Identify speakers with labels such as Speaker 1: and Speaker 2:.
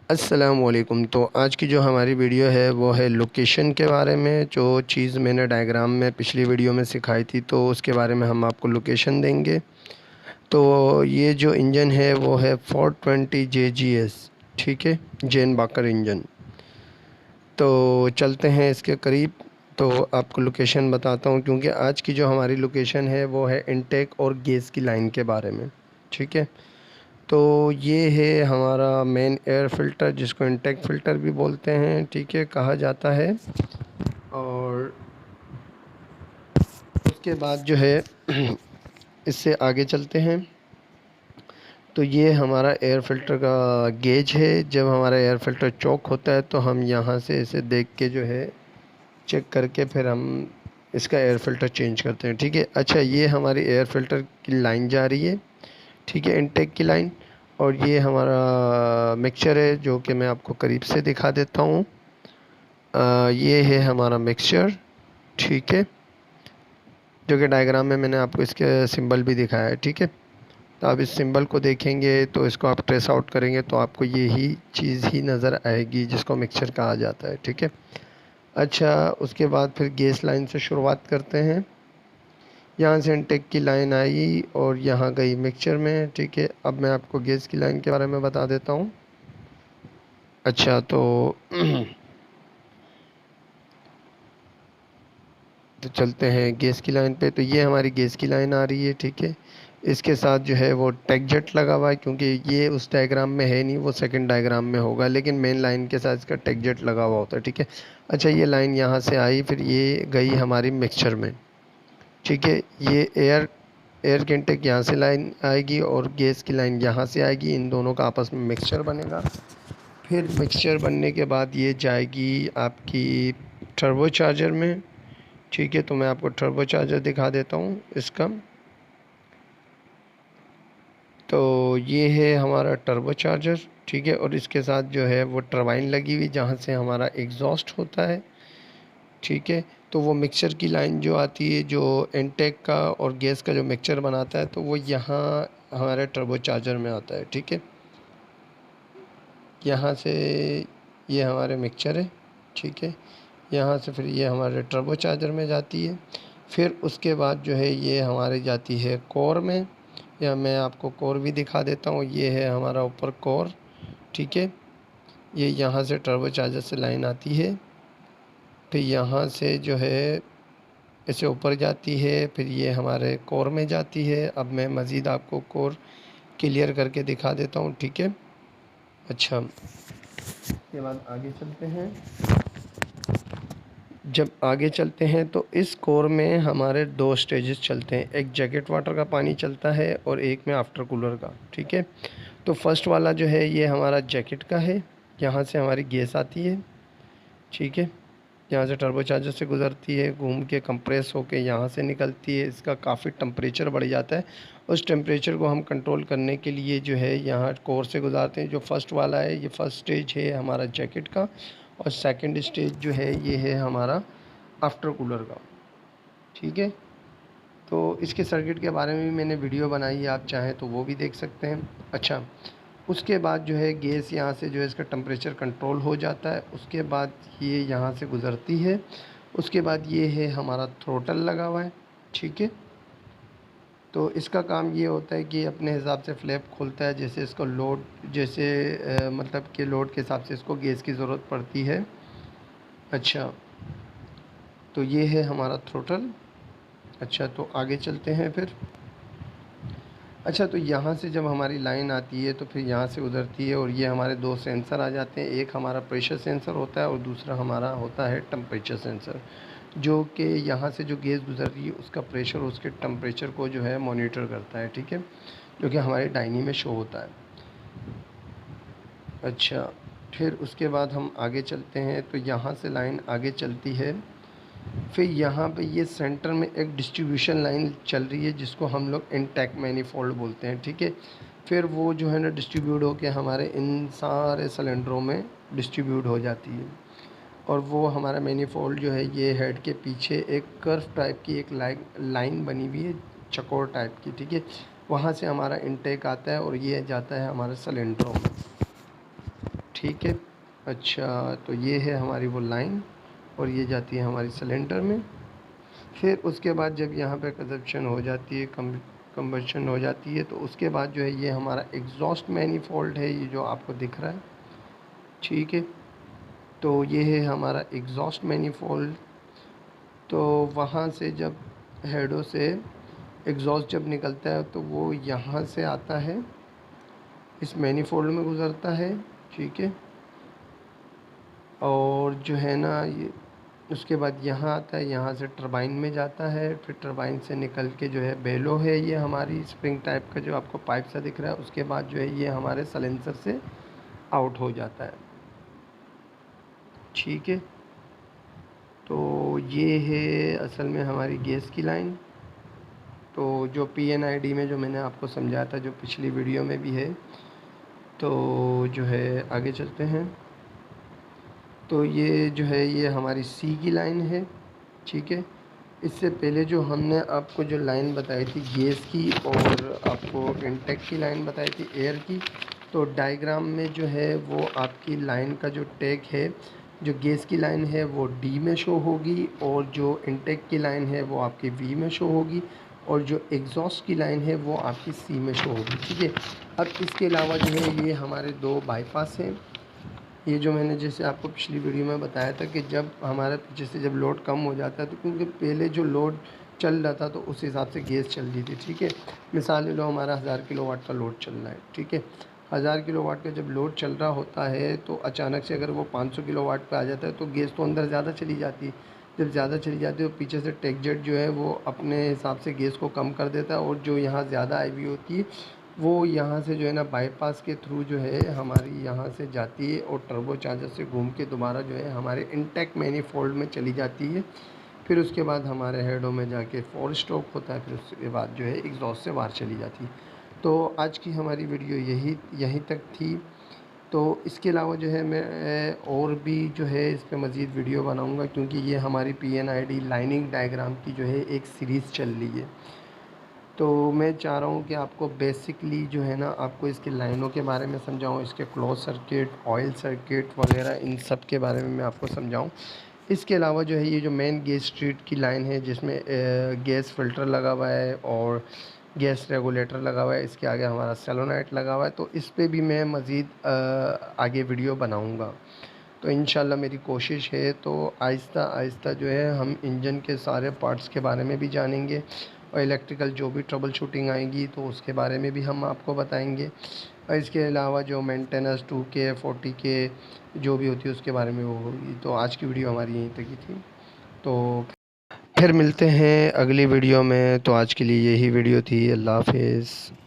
Speaker 1: अस्सलामुअलैकुम। तो आज की जो हमारी वीडियो है वो है लोकेशन के बारे में। जो चीज़ मैंने डायग्राम में पिछली वीडियो में सिखाई थी तो उसके बारे में हम आपको लोकेशन देंगे। तो ये जो इंजन है वो है 420 JGS, ठीक है, जेन बाकर इंजन। तो चलते हैं इसके करीब। तो आपको लोकेशन बताता हूँ, क्योंकि आज की जो हमारी लोकेशन है वो है इनटेक और गैस की लाइन के बारे में, ठीक है। तो ये है हमारा मेन एयर फ़िल्टर, जिसको इनटेक फ़िल्टर भी बोलते हैं, ठीक है, कहा जाता है। और उसके बाद जो है इससे आगे चलते हैं। तो ये हमारा एयर फ़िल्टर का गेज है। जब हमारा एयर फ़िल्टर चौक होता है तो हम यहाँ से इसे देख के जो है चेक करके फिर हम इसका एयर फ़िल्टर चेंज करते हैं, ठीक है। अच्छा, ये हमारी एयर फ़िल्टर की लाइन जा रही है, ठीक है, इनटेक की लाइन। और ये हमारा मिक्सचर है जो कि मैं आपको करीब से दिखा देता हूँ। ये है हमारा मिक्सचर, ठीक है, जो कि डायग्राम में मैंने आपको इसके सिंबल भी दिखाया है, ठीक है। तो आप इस सिंबल को देखेंगे तो इसको आप ट्रेस आउट करेंगे तो आपको यही चीज़ ही नज़र आएगी जिसको मिक्सचर कहा जाता है, ठीक है। अच्छा, उसके बाद फिर गैस लाइन से शुरुआत करते हैं। यहाँ से इनटेक की लाइन आई और यहाँ गई मिक्सचर में, ठीक है। अब मैं आपको गैस की लाइन के बारे में बता देता हूँ। अच्छा, तो चलते हैं गैस की लाइन पे। तो ये हमारी गैस की लाइन आ रही है, ठीक है। इसके साथ जो है वो टेक जेट लगा हुआ है, क्योंकि ये उस डायग्राम में है नहीं, वो सेकंड डायग्राम में होगा, लेकिन मेन लाइन के साथ इसका टेक जेट लगा हुआ होता है, ठीक है। अच्छा, ये लाइन यहाँ से आई, फिर ये गई हमारी मिक्सचर में, ठीक है। ये एयर के इनटेक यहाँ से लाइन आएगी और गैस की लाइन यहाँ से आएगी। इन दोनों का आपस में मिक्सचर बनेगा। फिर मिक्सचर बनने के बाद ये जाएगी आपकी टर्बो चार्जर में, ठीक है। तो मैं आपको टर्बो चार्जर दिखा देता हूँ इसका। तो ये है हमारा टर्बो चार्जर, ठीक है। और इसके साथ जो है वो टरबाइन लगी हुई जहाँ से हमारा एग्जॉस्ट होता है, ठीक है। तो वो मिक्सचर की लाइन जो आती है, जो इनटेक का और गैस का जो मिक्सचर बनाता है, तो वो यहाँ हमारे टर्बो चार्जर में आता है, ठीक है। यहाँ से ये हमारे मिक्सचर है, ठीक है। यहाँ से फिर ये हमारे टर्बो चार्जर में जाती है। फिर उसके बाद जो है ये हमारी जाती है कोर में, या मैं आपको कोर भी दिखा देता हूँ। ये है हमारा ऊपर कोर, ठीक है। ये यहाँ से टर्बो चार्जर से लाइन आती है, फिर यहाँ से जो है इसे ऊपर जाती है, फिर ये हमारे कोर में जाती है। अब मैं मज़ीद आपको कोर क्लियर करके दिखा देता हूँ, ठीक है। अच्छा, इसके बाद आगे चलते हैं। जब आगे चलते हैं तो इस कोर में हमारे दो स्टेजेस चलते हैं, एक जैकेट वाटर का पानी चलता है और एक में आफ्टर कूलर का, ठीक है। तो फर्स्ट वाला जो है ये हमारा जैकेट का है। यहाँ से हमारी गैस आती है, ठीक है। यहाँ से टर्बो चार्जर से गुज़रती है, घूम के कंप्रेस होके यहाँ से निकलती है। इसका काफ़ी टेम्परेचर बढ़ जाता है। उस टेम्परेचर को हम कंट्रोल करने के लिए जो है यहाँ कोर से गुज़ारते हैं। जो फर्स्ट वाला है, ये फर्स्ट स्टेज है हमारा जैकेट का, और सेकंड स्टेज जो है ये है हमारा आफ्टर कूलर का, ठीक है। तो इसके सर्किट के बारे में भी मैंने वीडियो बनाई है, आप चाहें तो वो भी देख सकते हैं। अच्छा, उसके बाद जो है गैस यहाँ से जो है इसका टेम्परेचर कंट्रोल हो जाता है। उसके बाद ये यहाँ से गुज़रती है। उसके बाद ये है हमारा थ्रोटल लगा हुआ है, ठीक है। तो इसका काम ये होता है कि अपने हिसाब से फ्लैप खोलता है, जैसे इसको लोड, जैसे मतलब कि लोड के हिसाब से इसको गैस की ज़रूरत पड़ती है। अच्छा, तो ये है हमारा थ्रोटल। अच्छा, तो आगे चलते हैं फिर। अच्छा, तो यहाँ से जब हमारी लाइन आती है तो फिर यहाँ से गुज़रती है और ये हमारे दो सेंसर आ जाते हैं। एक हमारा प्रेशर सेंसर होता है और दूसरा हमारा होता है टेम्परेचर सेंसर, जो कि यहाँ से जो गैस गुज़र रही है उसका प्रेशर, उसके टेम्परेचर को जो है मॉनिटर करता है, ठीक है, जो कि हमारे डायनी में शो होता है। अच्छा, फिर उसके बाद हम आगे चलते हैं। तो यहाँ से लाइन आगे चलती है। फिर यहाँ पे ये सेंटर में एक डिस्ट्रीब्यूशन लाइन चल रही है जिसको हम लोग इनटेक मैनीफोल्ड बोलते हैं, ठीक है। फिर वो जो है ना डिस्ट्रीब्यूट होके हमारे इन सारे सिलेंडरों में डिस्ट्रीब्यूट हो जाती है। और वो हमारा मैनीफोल्ड जो है ये हेड के पीछे एक कर्व टाइप की एक लाइन बनी हुई है, चकोर टाइप की, ठीक है। वहाँ से हमारा इनटेक आता है और ये जाता है हमारे सिलेंडरों में, ठीक है। अच्छा, तो ये है हमारी वो लाइन और ये जाती है हमारी सिलेंडर में। फिर उसके बाद जब यहाँ पे कंजप्शन हो जाती है, कंबशन हो जाती है, तो उसके बाद जो है ये हमारा एग्जॉस्ट मैनिफोल्ड है, ये जो आपको दिख रहा है। ठीक है, तो ये है हमारा एग्जॉस्ट मैनिफोल्ड। तो वहाँ से जब हेडों से एग्जॉस्ट जब निकलता है तो वो यहाँ से आता है, इस मैनिफोल्ड में गुज़रता है। ठीक है, और जो है ना ये उसके बाद यहाँ आता है, यहाँ से टरबाइन में जाता है, फिर टरबाइन से निकल के जो है बेलो है, ये हमारी स्प्रिंग टाइप का जो आपको पाइप सा दिख रहा है, उसके बाद जो है ये हमारे सलेंसर से आउट हो जाता है। ठीक है, तो ये है असल में हमारी गैस की लाइन। तो जो PNID में जो मैंने आपको समझाया था, जो पिछली वीडियो में भी है, तो जो है आगे चलते हैं। तो ये जो है ये हमारी C की लाइन है। ठीक है, इससे पहले जो हमने आपको जो लाइन बताई थी गैस की और आपको इंटेक की लाइन बताई थी एयर की, तो डायग्राम में जो है वो आपकी लाइन का जो टैग है, जो गैस की लाइन है वो D में शो होगी और जो इंटेक की लाइन है वो आपकी V में शो होगी और जो एग्जॉस्ट की लाइन है वो आपकी C में शो होगी। ठीक है, अब इसके अलावा जो है ये हमारे दो बाईपास हैं। ये जो मैंने जैसे आपको पिछली वीडियो में बताया था कि जब हमारे पीछे से जब लोड कम हो जाता है, तो क्योंकि पहले जो लोड चल रहा था तो उस हिसाब से गैस चल रही थी। ठीक है, मिसाल ले लो हमारा 1000 किलोवाट का लोड चल रहा है। ठीक है, 1000 किलोवाट का जब लोड चल रहा होता है तो अचानक से अगर वो 500 किलोवाट पे आ जाता है तो गैस तो अंदर ज़्यादा चली जाती है। जब ज़्यादा चली जाती है तो पीछे से टेक्जेट जो है वो अपने हिसाब से गैस को कम कर देता है और जो यहाँ ज़्यादा आई हुई होती है वो यहाँ से जो है ना बाईपास के थ्रू जो है हमारी यहाँ से जाती है और टर्बो चार्जर से घूम के दोबारा जो है हमारे इंटेक मैनिफोल्ड में चली जाती है। फिर उसके बाद हमारे हेडों में जाके फोर स्ट्रोक होता है, फिर उसके बाद जो है एग्जॉस्ट से बाहर चली जाती है। तो आज की हमारी वीडियो यहीं तक थी। तो इसके अलावा जो है मैं और भी जो है इस पर मज़ीद वीडियो बनाऊँगा, क्योंकि ये हमारी PNID लाइनिंग डायग्राम की जो है एक सीरीज़ चल रही है। तो मैं चाह रहा हूँ कि आपको बेसिकली जो है ना आपको इसकी लाइनों के बारे में समझाऊँ, इसके क्लोज सर्किट, ऑयल सर्किट वगैरह इन सब के बारे में मैं आपको समझाऊँ। इसके अलावा जो है ये जो मेन गैस स्ट्रीट की लाइन है जिसमें गैस फ़िल्टर लगा हुआ है और गैस रेगुलेटर लगा हुआ है, इसके आगे हमारा सेलोनाइट लगा हुआ है, तो इस पे भी मैं मज़ीद आगे वीडियो बनाऊँगा। तो इंशाल्लाह मेरी कोशिश है तो आहिस्ता आहिस्ता जो है हम इंजन के सारे पार्ट्स के बारे में भी जानेंगे और इलेक्ट्रिकल जो भी ट्रबल शूटिंग आएगी तो उसके बारे में भी हम आपको बताएंगे। और इसके अलावा जो मेंटेनेंस 2K 40K जो भी होती है उसके बारे में वो होगी। तो आज की वीडियो हमारी यहीं तक ही थी, तो फिर मिलते हैं अगली वीडियो में। तो आज के लिए यही वीडियो थी। अल्लाह हाफ़िज़।